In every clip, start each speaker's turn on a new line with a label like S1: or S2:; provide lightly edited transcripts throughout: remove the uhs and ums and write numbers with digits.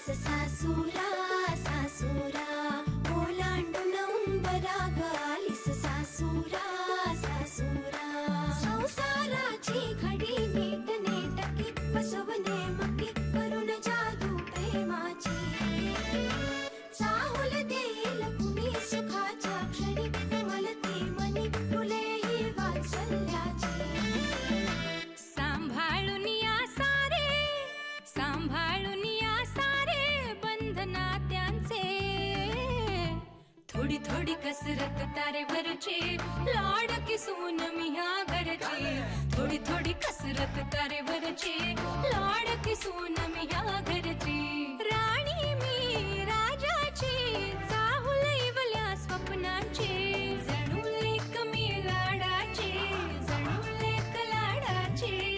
S1: आलीस सासुरा सासुरा ओलांडून उंबराग आलीस सासुरा सासुरा संसाराची घडी नीट नेटकी बसवणे मकी करून जादू प्रेमाची चाहुल देईल कुणी सुखाच्या क्षणी कमलते मनी फुलेही वात्सल्याची सांभाळून या सारे बंधना त्यांचे थोडी थोडी कसरत तारेवरची लाड किसून मी ह्या घरची थोडी थोडी कसरत तारेवरची लाड किसून मी ह्या घरची राणी मी राजाची चाहुल इवल्या स्वप्नांची जणू लेक मी लाडाची जणू लेक लाडाची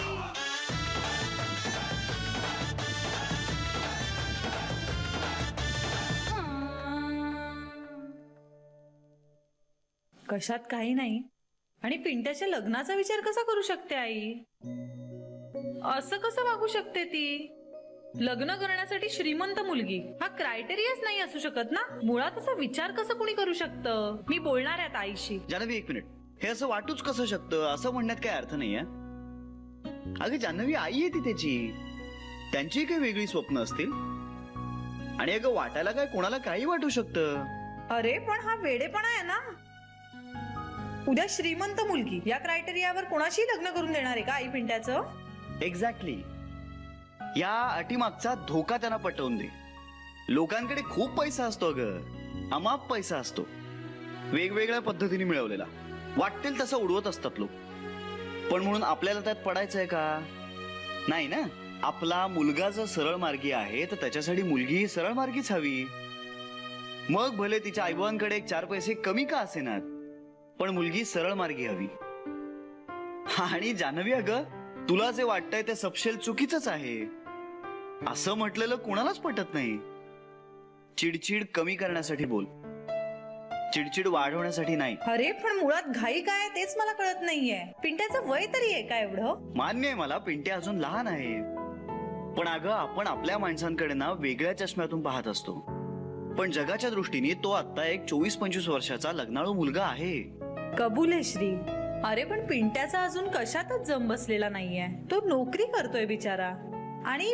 S2: कशात काही नाही आणि पिंट्याच्या लग्नाचा विचार कसा करू शकते आई? असं कसं वागू शकते ती? लग्न करण्यासाठी श्रीमंत मुलगी हा क्रायटेरियाच नाही असू शकत ना. मुळात असा विचार कसं कोणी करू शकतं? मी बोलणार आहे आता आईशी.
S3: जान्हवी एक मिनिट, हे असं वाटूच कसं शकतं? असं म्हणण्यात काही अर्थ नाहीये. अगं जान्हवी आई आहे ती त्याची, त्यांची काही वेगळी स्वप्न असतील आणि अगं वाटायला काय कोणाला काही वाटू शकतं.
S2: अरे पण हा वेडेपणा आहे ना. उद्या श्रीमंत मुलगी या क्रायटेरियावर कोणाशी लग्न करून देणार आहे का आई पिंट्याचं?
S3: एक्झॅक्टली. या अटीमागचा धोका त्यांना पटवून दे. लोकांकडे खूप पैसा असतो अगं, अमाप पैसा असतो, वेगवेगळ्या पद्धतीने मिळवलेला. वाटेल तसं उडवत असतात लोक. पण म्हणून आपल्याला त्यात पडायचंय का? नाही ना. आपला मुलगा जर सरळ मार्गी आहे तर त्याच्यासाठी मुलगी सरळ मार्गीच हवी. मग भले तिच्या आईबाबांकडे 4 पैसे कमी का असेनात, पण मुलगी सरळ मार्गी हवी. आणि जान्हवी अगं, तुला जे वाटतंय ते सपशेल चुकीचंच आहे. असं म्हटलेलं कुणालाच पटत नाही. चिडचिड कमी करण्यासाठी बोल, चिडचिड वाढवण्यासाठी नाही.
S2: अरे पण मुळात घाई काय तेच मला कळत नाहीये. पिंट्याचं वय तरी आहे का एवढं?
S3: मान्य आहे मला, पिंट्या अजून लहान आहे. पण अगं आपण आपल्या माणसांकडे ना वेगळ्या चष्म्यातून पाहत असतो. पण जगाच्या दृष्टीने तो आता एक 24-25 वर्षाचा लग्नाळू मुलगा आहे.
S2: कबूल आहे श्री. अरे पण पिंट्याचा अजून कशातच जम बसलेला नाहीये. तो नोकरी करतोय बिचारा आणि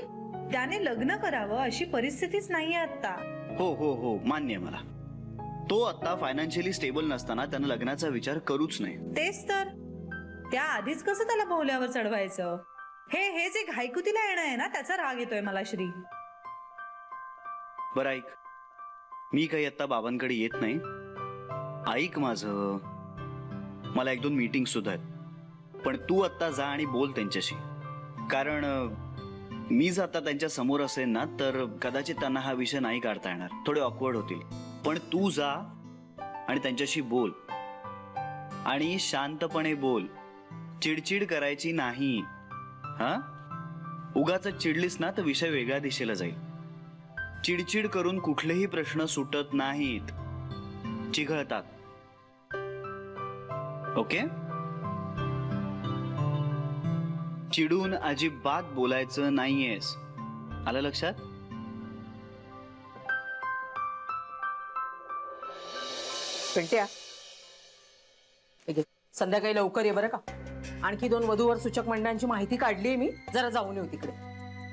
S2: त्याने लग्न करावं अशी परिस्थितीच नाहीये आता.
S3: हो हो हो मान्य आहे मला. तो आता फायनान्शियली स्टेबल नसताना त्यानं लग्नाचा विचार करूच नाही.
S2: तेच तर. त्या आधीच कसं त्याला भोवल्यावर चढवायचं? हे जे घाईकुतीला येणं आहे ना त्याचा राग येतोय मला श्री.
S3: बरं ऐक, मी काही आता बाबांकडे येत नाही. ऐक माझं, मला 1-2 मीटिंग सुद्धा आहेत. पण तू आता जा आणि बोल त्यांच्याशी. कारण मी जर आता त्यांच्या समोर असेल ना तर कदाचित त्यांना हा विषय नाही काढता येणार, थोडे ऑकवर्ड होतील. पण तू जा आणि त्यांच्याशी बोल आणि शांतपणे बोल. चिडचिड करायची नाही. हा, उगाच चिडलीस ना तर विषय वेगळ्या दिशेला जाईल. चिडचिड करून कुठलेही प्रश्न सुटत नाहीत, चिघळतात. ओके? चिडून अजिबात बोलायचं नाहीयेस. आलं लक्षात?
S4: पिंट्या, संध्याकाळी लवकर ये बरं का. आणखी 2 वधूवर सूचक मंडळांची माहिती काढली मी, जरा जाऊन येऊ तिकडे.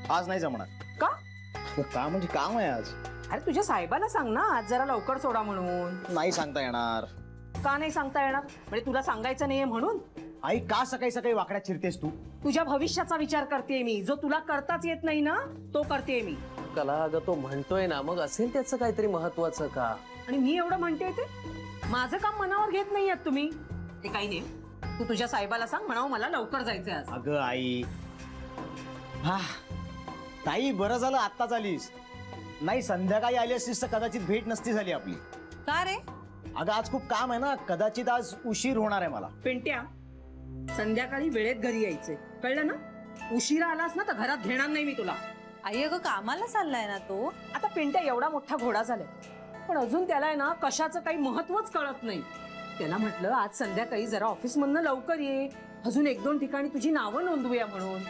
S5: आज नाही जमणार.
S4: का?
S5: का म्हणजे काम आहे आज.
S4: अरे तुझ्या साहेबाला सांग ना आज जरा लवकर सोडा म्हणून.
S5: नाही सांगता येणार.
S4: का नाही सांगता येणार? म्हणजे तुला सांगायचं नाहीये म्हणून?
S5: आई का सकाळी सकाळी वाकड्यात शिरतेस तू?
S4: तुझ्या भविष्याचा विचार करते मी. जो तुला करताच येत नाही ना तो करते मी.
S6: कला अगं तो म्हणतोय ना, मग असेल त्याचं काहीतरी महत्वाचं का?
S4: आणि मी एवढं म्हणते ते माझं काम मनावर घेत नाहीयेत तुम्ही. ते काही नाही, तू तुझ्या साहेबाला सांग म्हणावं मला लवकर जायचंय आज.
S5: अगं आई, हा ताई बरं झालं आत्ताच आलीस. नाही संध्याकाळी आली असतीस तर कदाचित भेट नसती झाली आपली.
S2: का रे?
S5: अगं आज खूप काम आहे ना, कदाचित आज उशीर होणार आहे मला.
S4: पिंट्या, संध्याकाळी वेळेत घरी यायचंय, कळलं ना? उशिरा आलास ना तर घरात घेणार नाही मी तुला.
S2: आई अगं कामाला चाललाय ना तो.
S4: आता पिंट्या एवढा मोठा घोडा झालाय, पण अजून त्याला आहे ना कशाचं काही महत्वच कळत नाही. त्याला म्हटलं आज संध्याकाळी जरा ऑफिस मधनं लवकर ये, अजून 1-2 ठिकाणी तुझी नावं नोंदवूया म्हणून.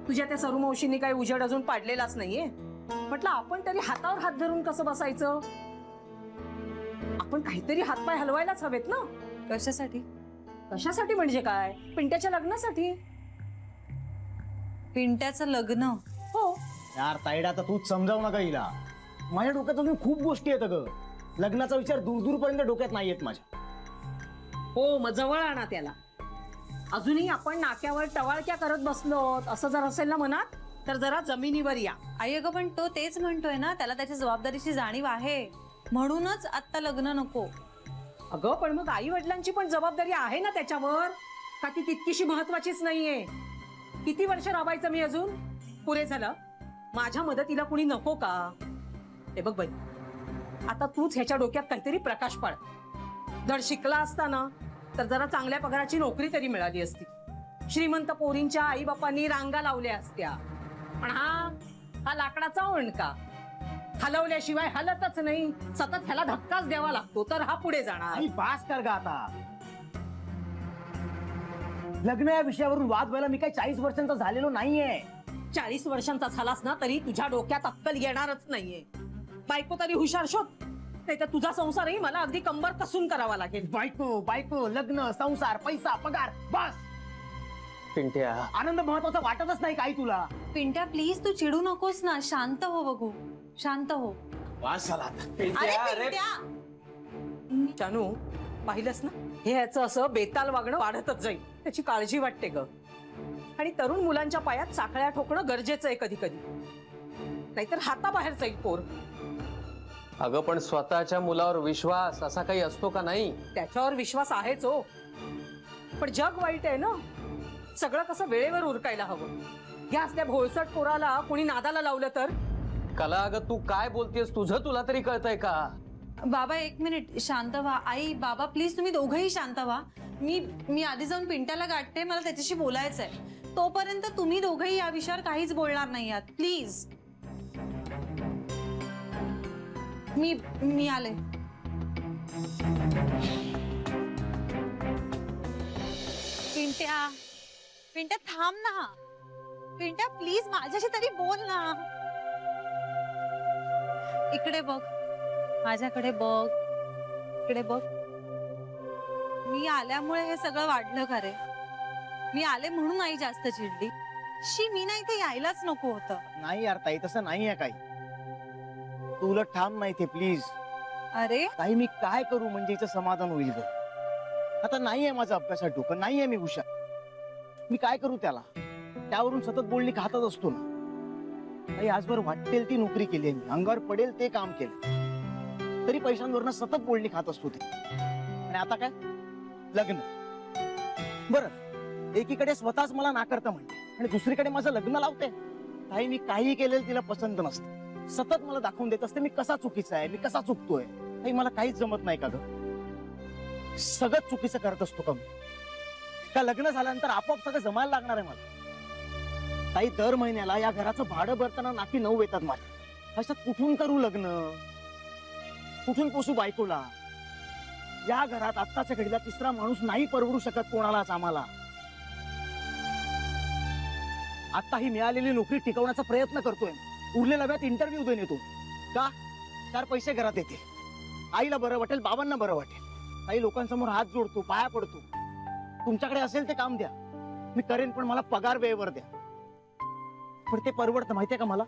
S4: तुझ्या त्या सरू मावशींनी काही उजेड अजून पाडलेलाच नाहीये. म्हटलं आपण तरी हातावर हात धरून कसं बसायचं? आपण काहीतरी हातपाय हलवायलाच हवेत ना.
S2: कशासाठी?
S4: कशासाठी म्हणजे काय? पिंट्याच्या लग्नासाठी.
S2: पिंट्याचं लग्न?
S4: हो.
S5: यार ताईडा, आता तूच समजावू नका हिला. माझ्या डोक्यात अजून खूप गोष्टी आहेत ग. लग्नाचा विचार दूर दूरपर्यंत डोक्यात नाही येत माझ्या.
S4: हो, मग जवळ आणा त्याला. अजूनही आपण नाक्यावर टवाळक्या करत बसलो असं जर असेल ना मनात, तर जरा जमिनीवर या.
S2: आई अगं, पण तो तेच म्हणतोय ना, त्याला त्याच्या जबाबदारीची जाणीव आहे, म्हणूनच आता लग्न नको.
S4: अगं, पण मग आई वडिलांची पण जबाबदारी आहे ना त्याच्यावर. का ती तितकीशी महत्वाचीच नाहीये? किती वर्ष राबायचं मी अजून? पुरे झालं. माझ्या मदतीला कुणी नको का? हे बघ बाई, आता तूच ह्याच्या डोक्यात काहीतरी प्रकाश पाड. जर शिकला असता ना, तर जरा चांगल्या पगाराची नोकरी तरी मिळाली असती. श्रीमंत पोरींच्या आई बापांनी रांगा लावल्या असत्या. पण हा लाकडाचा ओंडका हलवल्याशिवाय हलतच नाही. सतत ह्याला धक्काच द्यावा लागतो, तर हा पुढे जाणार.
S5: आई बास कर गा आता. लग्न या विषयावरून वाद व्हायला मी काही 40 वर्षांचा झालेलो नाहीये.
S4: 40 वर्षांचा झालास ना, तरी तुझ्या डोक्यात अक्कल येणारच नाहीये. बायको तरी हुशार शोध, नाही तर तुझा संसारही मला अगदी कंबर कसून करावा लागेल.
S5: बायको बायको, लग्न, संसार, पैसा, पगार, बस.
S6: पिंट्या,
S5: आनंद महत्वाचा वाटतच नाही काही तुला.
S2: पिंट्या प्लीज, तू चिडू नकोस ना. शांत हो बघू, शांत हो.
S5: वास झाला आता.
S6: पिंट्या, अरे
S4: जानू, पाहिलंस ना, हे ह्याचं असं बेताल वागणं वाढतच जाईल. त्याची काळजी वाटते ग. आणि तरुण मुलांच्या पायात साखळ्या ठोकणं गरजेचं आहे कधी कधी, नाहीतर हाताबाहेर जाईल पोर.
S6: अगं, पण स्वतःच्या मुलावर विश्वास असा काही असतो का नाही?
S4: त्याच्यावर विश्वास आहेच हो, पण जग वाईट आहे ना. सगळं कसं वेळेवर उरकायला हवं. या असल्या भोळसट पोराला कोणी नादाला लावलं तर?
S6: कला, अगं तू काय बोलतेस? तुला तरी कळतंय का?
S2: बाबा एक मिनिट, शांत व्हा. आई बाबा प्लीज, तुम्ही दोघंही शांत व्हा. मी आधी जाऊन पिंट्याला गाठते, मला त्याच्याशी बोलायचंय. तोपर्यंत तुम्ही दोघंही या विषयावर काहीच बोलणार नाही आहात प्लीज. मी आले. पिंट्या थांब ना. पिंट्या प्लीज माझ्याशी तरी बोल ना. इकडे बघ, माझ्याकडे बघ, इकडे बघ. मी आल्यामुळे हे सगळं वाढलं का रे? मी आले म्हणून आई जास्त चिडली. मी नाही ते यायलाच नको होतं.
S5: नाही यार ताई, तसं नाहीये काही. तू उलट थांब नाही ते प्लीज.
S2: अरे
S5: ताई, मी काय करू म्हणजे हिचं समाधान होईल ग? आता नाहीये माझं अभ्यासात डोकं, नाहीये मी हुशार. मी काय करू त्याला? त्यावरून सतत बोलणी खातच असतो ना. ताई, आजवर वाटेल ती नोकरी केली मी, अंगावर पडेल ते काम केलं, तरी पैशांवरनं सतत बोलणी खात असतो ते. आणि आता काय? लग्न. बरं, एकीकडे स्वतःच मला नाकारता म्हणते आणि दुसरीकडे माझं लग्न लावते. ताई, मी काही केलेलं तिला पसंत नसतं. सतत मला दाखवून देत असते मी कसा चुकीचा आहे, मी कसा चुकतोय. ताई, मला काहीच जमत नाही का ग? सगळं चुकीचं करत असतो का मी? का लग्न झाल्यानंतर आपोआप सगळं जमायला लागणार आहे मला? ताई, दर महिन्याला या घराचं भाडं भरताना नाकी 9 येतात माझ्या. अशात कुठून करू लग्न? कुठून पोसू बायकोला? या घरात आत्ताच्या घडीला तिसरा माणूस नाही परवडू शकत कोणालाच आम्हाला. आता ही मिळालेली नोकरी टिकवण्याचा प्रयत्न करतोय. उरलेल्या वेळात इंटरव्ह्यू देऊन येतो. का? 4 पैसे घरात येते, आईला बरं वाटेल, बाबांना बरं वाटेल. काही लोकांसमोर हात जोडतो, पाया पडतो. तुमच्याकडे असेल ते काम द्या, मी करेन, पण मला पगार वेळेवर द्या. पण ते परवडतं माहितीये का मला?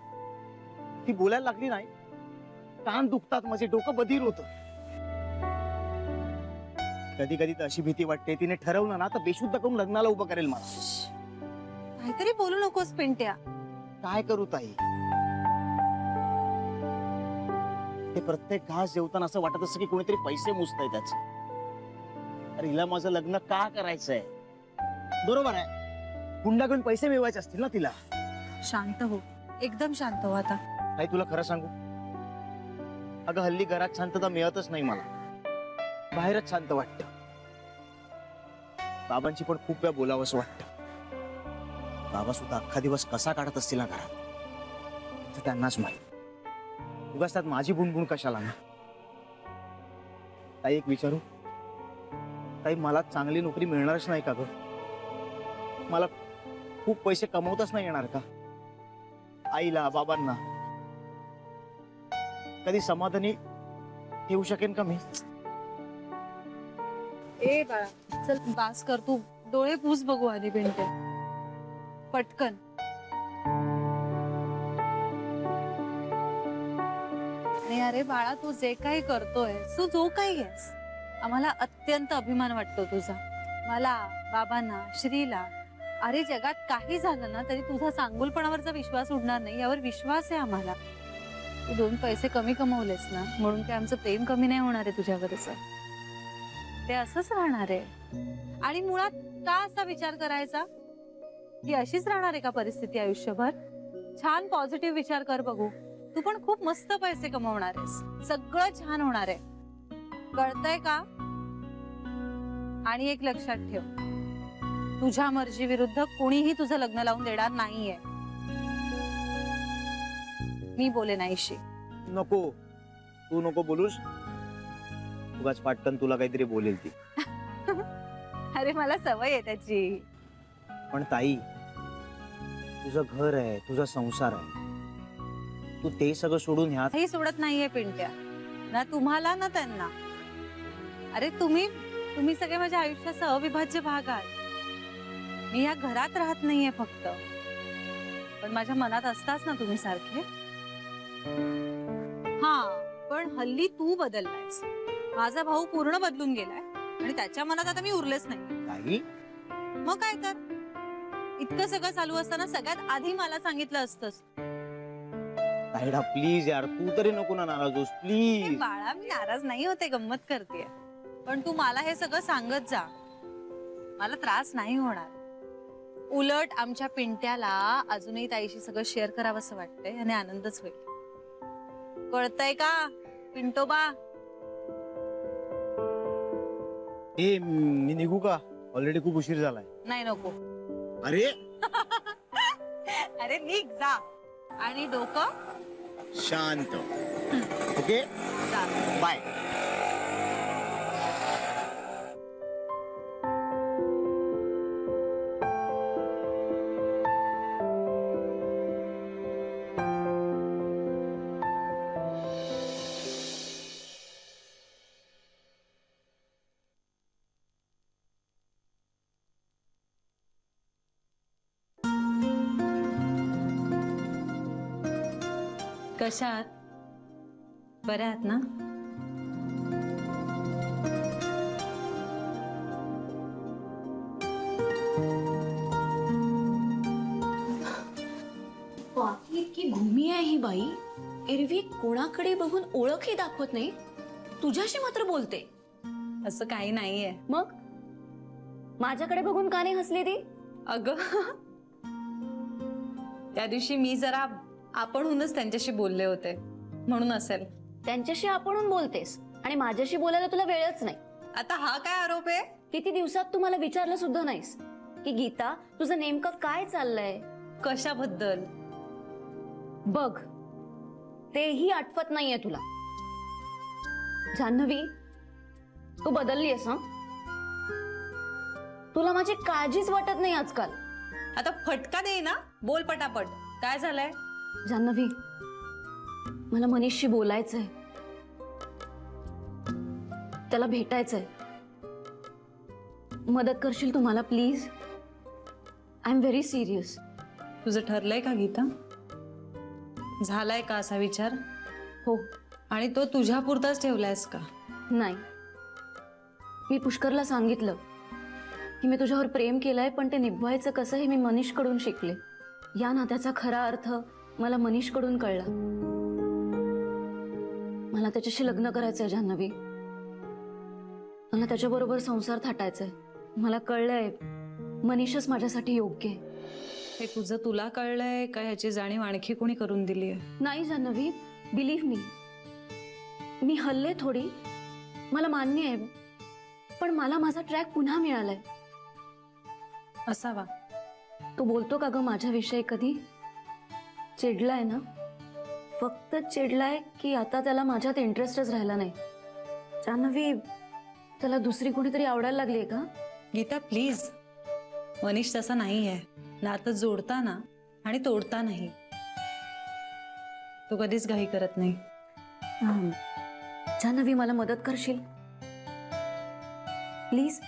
S5: ती बोलायला लागली नाही, कान दुखतात माझे, डोकं बधीर होतं. कधी कधी तर अशी भीती वाटते तिने ठरवलं ना तर बेशुद्ध करून लग्नाला उभं करेल मला.
S2: काहीतरी बोलू नकोस पिंट्या.
S5: काय करू ताई? ते प्रत्येक घास जेवताना असं वाटत असं की कोणीतरी पैसे मोजताय त्याच. अरे हिला माझं लग्न का करायचंय? बरोबर आहे, हुंडा घेऊन पैसे मिळवायचे असतील ना तिला.
S2: शांत हो, एकदम शांत हो आता.
S5: ताई, तुला खरं सांगू, अगं हल्ली घरात शांतता मिळतच नाही मला. बाहेरच शांत वाटतं. बाबांची पण खूप वेळा बोलावंसं वाटतं. बाबा सुद्धा अख्खा दिवस कसा काढत असतील ना घरात, तर त्यांनाच माहित. उगाच त्यात माझी बुणबुण कशाला ना. ताई, एक विचारू? ताई, मला चांगली नोकरी मिळणारच नाही का ग? मला खूप पैसे कमवताच नाही येणार का? आईला, बाबांना कधी समाधानी ठेवू शकेन का मी?
S7: ए बाळा चल बास कर तू, डोळे पुस बघू आधी पिंटे पटकन. आणि अरे बाळा तू जे काही करतोय, तू जो काही आहेस, आम्हाला अत्यंत अभिमान वाटतो तुझा. मला, बाबांना, श्रीला. अरे जगात काही झालं ना तरी तुझा चांगुलपणावरचा विश्वास उडणार नाही, यावर विश्वास आहे आम्हाला. तू 2 पैसे कमी कमवलेस ना म्हणून काय आमचं प्रेम कमी नाही होणार आहे तुझ्यावरचं. ते असंच राहणार आहे. आणि मुळात का असा विचार करायचा की अशीच राहणार आहे का परिस्थिती आयुष्यभर? छान पॉझिटिव्ह विचार कर बघू. तू पण खूप मस्त पैसे कमवणार आहेस, सगळं छान होणार आहे, कळतंय का? आणि एक लक्षात ठेव, तुझ्या मर्जी विरुद्ध कोणीही तुझं लग्न लावून देणार नाहीये. मी बोले नाहीशी.
S5: नको, तू नको बोलूस. उगाच पाटकन तुला काहीतरी बोलेल ती.
S7: अरे मला सवय आहे त्याची.
S5: पण ताई, तुझं घर आहे, तुझा संसार आहे, तू ते सगळं सोडून ह्यात
S7: काही सोडत नाहीये पिंट्या, ना तुम्हाला ना त्यांना. अरे तुम्ही सगळे माझ्या आयुष्याचा अविभाज्य भाग आहात. मी या घरात राहत नाहीये फक्त, पण माझ्या मनात असताच ना तुम्ही सारखे. हा पण हल्ली तू बदललायस, माझा भाऊ पूर्ण बदलून गेलाय आणि त्याच्या मनात आता मी उरलेच नाही.
S5: ताई.
S7: मग काय तर, इतकं सगळं चालू असताना सगळ्यात आधी मला सांगितलं असतंस.
S5: ताईडा प्लीज यार, तू तरी नको ना नाराज होस
S7: ए
S5: प्लीज.
S7: बाळा मी नाराज नाही होते, गंमत करते. पण तू मला हे सगळं सांगत जा, मला त्रास नाही होणार. उलट आमच्या पिंट्याला अजूनही ताईशी सगळं शेअर करावंसं वाटतंय आणि आनंदच होईल. कळतंय का पिंटोबा?
S5: ए मी निघू का? ऑलरेडी खूप उशीर झालाय.
S7: नाही नको.
S5: अरे
S7: अरे निघ जा आणि डोकं
S5: शांत. ओके
S7: जा.
S5: बाय.
S2: कशा आहात? बऱ्या आहात ना?
S8: बाकी इतकी घुमी आहे ही बाई. एरवी कोणाकडे बघून ओळखही दाखवत नाही, तुझ्याशी मात्र बोलते.
S2: असं काही नाहीये.
S8: मग माझ्याकडे बघून का नाही हसली ती?
S2: अगं त्या दिवशी मी जरा आपणहूनच त्यांच्याशी बोलले होते म्हणून असेल.
S8: त्यांच्याशी आपणहून बोलतेस आणि माझ्याशी बोलायला तुला वेळच नाही.
S2: आता हा काय आरोप आहे?
S8: किती दिवसात तू मला विचारलं सुद्धा नाहीस की गीता तुझं नेमकं काय चाललंय.
S2: कशाबद्दल?
S8: बघ तेही आठवत नाहीये तुला. जान्हवी तू बदललीयस हं. तुला माझी काळजीच वाटत नाही आजकाल.
S2: आता फटका दे ना, बोल पटापट. काय झालंय?
S8: जान्हवी मला मनीषशी बोलायचंय, त्याला भेटायचंय. मदत करशील तू मला please? I am very serious.
S2: तुझं ठरलंय का गीता? झालाय का असा विचार?
S8: हो.
S2: आणि तो तुझ्या पुरताच ठेवलायस का?
S8: नाही, मी पुष्करला सांगितलं की मी तुझ्यावर प्रेम केलंय, पण ते निभवायचं कसं हे मी मनीषकडून शिकले. या नात्याचा खरा अर्थ मला मनीषकडून कळला. मला त्याच्याशी लग्न करायचंय जान्हवी. मला त्याच्याबरोबर संसार थाटायचाय. मला कळलंय मनीषच माझ्यासाठी योग्य आहे.
S2: हे तुझं तुला कळलंय का ह्याची जाणीव आणखी कोणी करून दिली आहे?
S8: नाही जान्हवी, बिलीव्ह मी, मी हल्ले थोडी, मला मान्य आहे, पण मला माझा ट्रॅक पुन्हा मिळालाय.
S2: असावा.
S8: तो बोलतो का ग माझ्याविषयी कधी? चिडलाय ना? फक्त चिडलाय की आता त्याला माझ्यात इंटरेस्टच राहिला नाही. जान्हवी त्याला दुसरी कोणीतरी आवडायला लागलीये का?
S2: गीता प्लीज, मनीष तसा नाही आहे. नातं जोडताना आणि तोडता नाही. तो कधीच घाई करत नाही.
S8: जान्हवी मला मदत करशील प्लीज,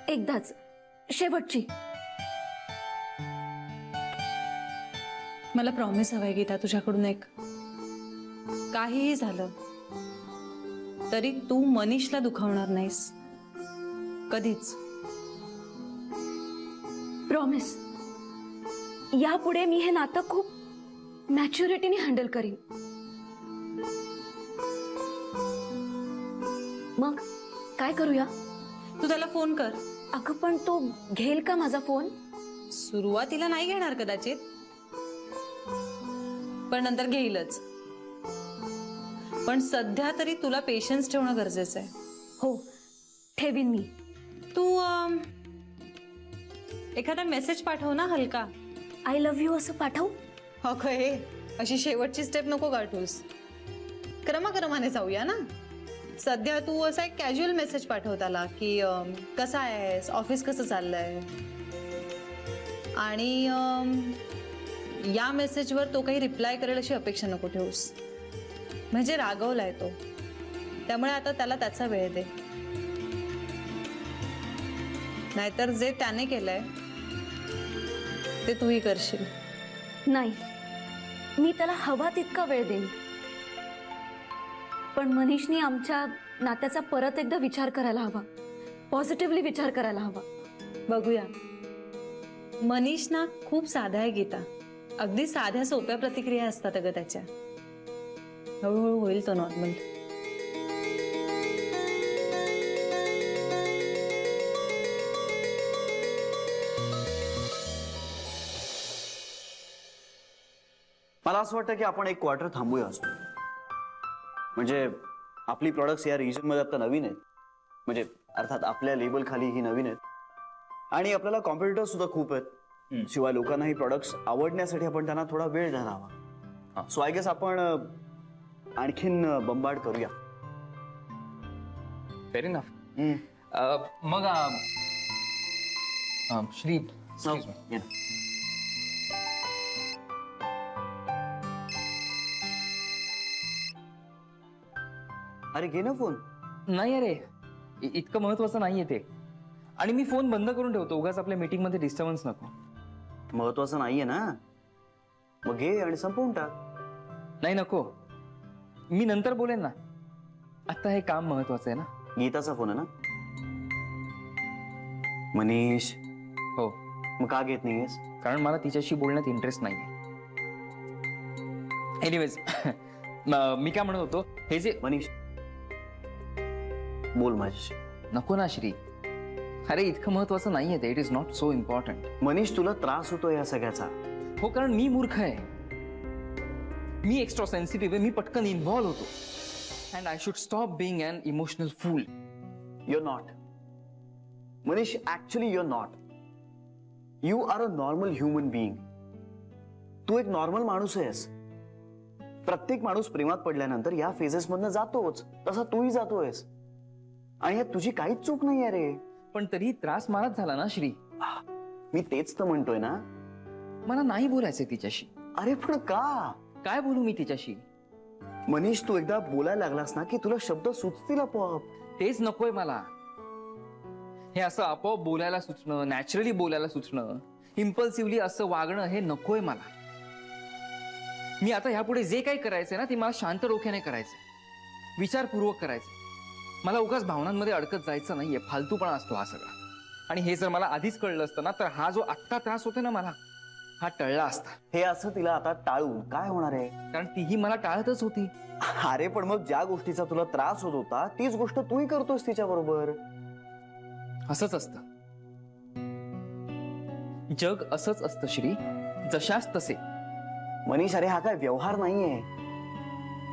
S8: एकदाच, शेवटची.
S2: मला प्रॉमिस हवाय गीता तुझ्याकडून एक. काहीही झालं तरी तू मनीषला दुखावणार नाहीस कधीच.
S8: प्रॉमिस. यापुढे मी हे नातं खूप मॅच्युरिटीने हँडल करीन. मग काय करूया?
S2: तू त्याला फोन कर.
S8: अगं पण तो घेईल का माझा फोन?
S2: सुरुवातीला नाही घेणार कदाचित, पण नंतर घेईलच. पण सध्या तरी तुला पेशन्स ठेवणं गरजेचं आहे.
S8: हो, ठेवीन मी.
S2: तू एखादा मेसेज पाठव ना हलका.
S8: आय लव्ह यू असं पाठवू?
S2: अगं हे अशी शेवटची स्टेप नको गाठूस. क्रमाक्रमाने जाऊया ना. सध्या तू असा एक कॅज्युअल मेसेज पाठव त्याला की कसा आहेस, ऑफिस कसं चाललंय. आणि या मेसेजवर तो काही रिप्लाय करेल अशी अपेक्षा नको ठेवूस. म्हणजे रागवलाय तो, त्यामुळे आता त्याला त्याचा वेळ दे. नाहीतर जे त्याने केलंय ते तूही करशील.
S8: नाही, मी त्याला हवा तितका वेळ देईन. पण मनीषनी आमच्या नात्याचा परत एकदा विचार करायला हवा. पॉझिटिव्हली विचार करायला हवा.
S2: बघूया. मनीष ना खूप साधा आहे गीता. अगदी साध्या सोप्या प्रतिक्रिया असतात अगं त्याच्या. हळूहळू होईल तो नॉर्मल.
S3: मला असं वाटतं की आपण एक क्वार्टर थांबूया अजून. म्हणजे आपली प्रॉडक्ट्स या रिजन मध्ये आता नवीन आहेत. म्हणजे अर्थात आपल्या लेबल खाली ही नवीन आहेत. आणि आपल्याला कॉम्पिटिटर्स सुद्धा खूप आहेत. शिवाय लोकांना ही प्रॉडक्ट्स आवडण्यासाठी आपण त्यांना थोडा वेळ द्यायला हवा. सो आय गेस आपण आणखीन बंबाड करूया.
S9: Fair enough. मग श्री excuse me.
S3: ये ना. अरे घे ना फोन.
S9: नाही अरे, इतकं महत्वाचं नाहीये ते. आणि मी फोन बंद करून ठेवतो, उगाच आपल्या मीटिंग मध्ये डिस्टर्बन्स नको.
S3: महत्वाचं नाहीये ना, मग घे आणि संपवून टाक.
S9: नाही नको, मी नंतर बोलेन ना. आता हे काम महत्वाचं आहे ना.
S3: गीताचा फोन आहे ना. मनीष,
S9: हो,
S3: मग का घेत नाहीयेस?
S9: कारण मला तिच्याशी बोलण्यात इंटरेस्ट नाहीये. एनिवेज मी काय म्हणत होतो, हे जे
S3: मनीष बोल माझ्याशी.
S9: नको ना श्री. अरे इतकं महत्वाचं नाहीये ते. It is not so important.
S3: Manish तुला त्रास होतो या सगळ्याचा.
S9: हो, कारण मी मूर्ख आहे. मी एक्स्ट्रा सेन्सिटिव्ह आहे. मी पटकन इन्व्हॉल्व होतो. And I should stop being an emotional fool.
S3: You're not. Manish, actually you're not. You are a normal human being. तू एक नॉर्मल माणूस आहेस. प्रत्येक माणूस प्रेमात पडल्यानंतर या फेजेस मधनं जातोच. तसा तूही जातोयस. आणि यात तुझी काहीच चूक नाही आहे रे.
S9: पण तरी त्रास मलाच झाला ना श्री.
S3: मी तेच तर म्हणतोय ना.
S9: मला नाही बोलायचंय तिच्याशी.
S3: अरे पण का?
S9: काय बोलू मी तिच्याशी?
S3: मनीष तू एकदा बोलायला लागलास ना की तुला शब्द सुचतील आपोआप.
S9: तेच नकोय मला. हे असं आपोआप बोलायला सुचणं, नॅचरली बोलायला सुचणं, इम्पल्सिव्हली असं वागणं, हे नकोय मला. मी आता ह्यापुढे जे काही करायचंय ना ते मला शांत डोक्याने करायचंय, विचारपूर्वक करायचंय. मला उगाच भावनांमध्ये अडकत जायचं नाहीये. फालतूपणा असतो हा सगळा. आणि हे जर मला आधीच कळलं असतं ना तर हा जो आत्ता त्रास होतो ना मला, हा टळला असता.
S3: हे असं तिला आता टाळून काय होणार आहे?
S9: कारण तीही मला टाळतच होती.
S3: अरे पण मग ज्या गोष्टीचा तुला त्रास होत होता तीच गोष्ट तूही करतोस तिच्या बरोबर.
S9: असंच असतं जग. असंच असतं श्री, जशास तसे.
S3: मनीष अरे हा काय व्यवहार नाहीये,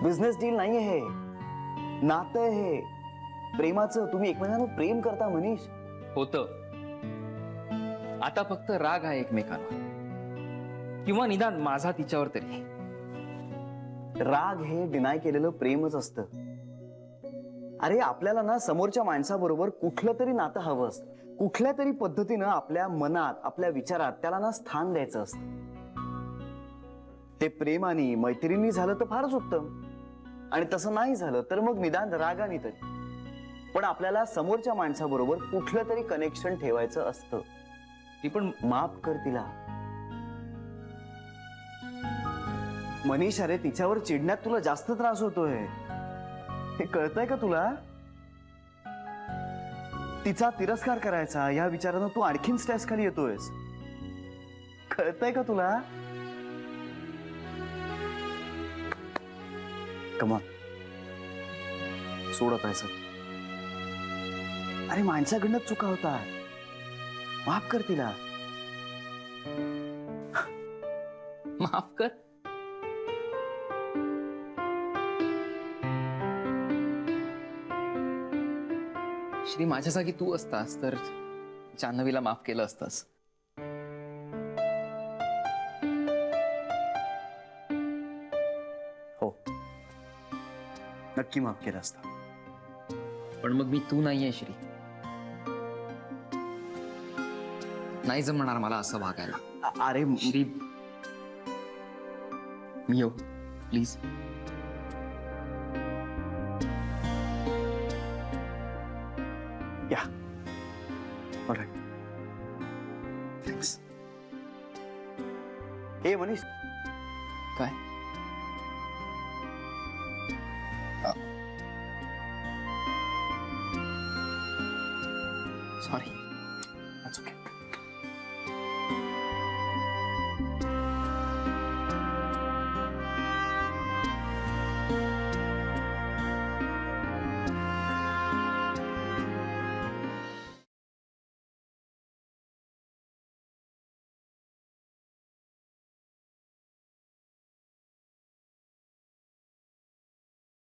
S3: बिझनेस डील नाहीये. हे नातं हे प्रेमाचं. तुम्ही एकमेकांना प्रेम करता मनीष.
S9: होतं. आता फक्त राग आहे एकमेकांवर, किंवा निदान माझा तिच्यावर तरी.
S3: राग हे डिनाय केलेलं प्रेमच असतं. अरे आपल्याला ना समोरच्या माणसाबरोबर कुठलं तरी नातं हवं असतं. कुठल्या तरी पद्धतीनं आपल्या मनात, आपल्या विचारात त्याला ना स्थान द्यायचं असतं. ते प्रेमाने, मैत्रिणी झालं तर फारच उत्तम. आणि तसं नाही झालं तर मग निदान रागाने तरी, पण आपल्याला समोरच्या माणसाबरोबर कुठलं तरी कनेक्शन ठेवायचं असतं.
S9: ती पण
S3: माफ कर तिला. मनीष, अरे तिच्यावर चिडण्यात तुला जास्त त्रास होतोय, हे कळतंय का तुला? तिचा तिरस्कार करायचा या विचारानं तू आणखीन स्ट्रेस खाली येतोयस. कळतंय का तुला? कमा सोडत आहे. अरे माणसाकडनं चुका होतात, माफ कर तिला.
S9: माफ कर. श्री, माझ्या जागी तू असतास तर जान्हवीला माफ केलं असतास.
S3: हो, नक्की माफ केलं असतं.
S9: पण मग मी तू नाहीये श्री. नाही जमणार मला असं वागायला.
S3: अरे
S9: श्री, मी येऊ प्लीज.
S3: या, ऑलराईट, थँक्स. हे मनीष,
S9: काय? सॉरी.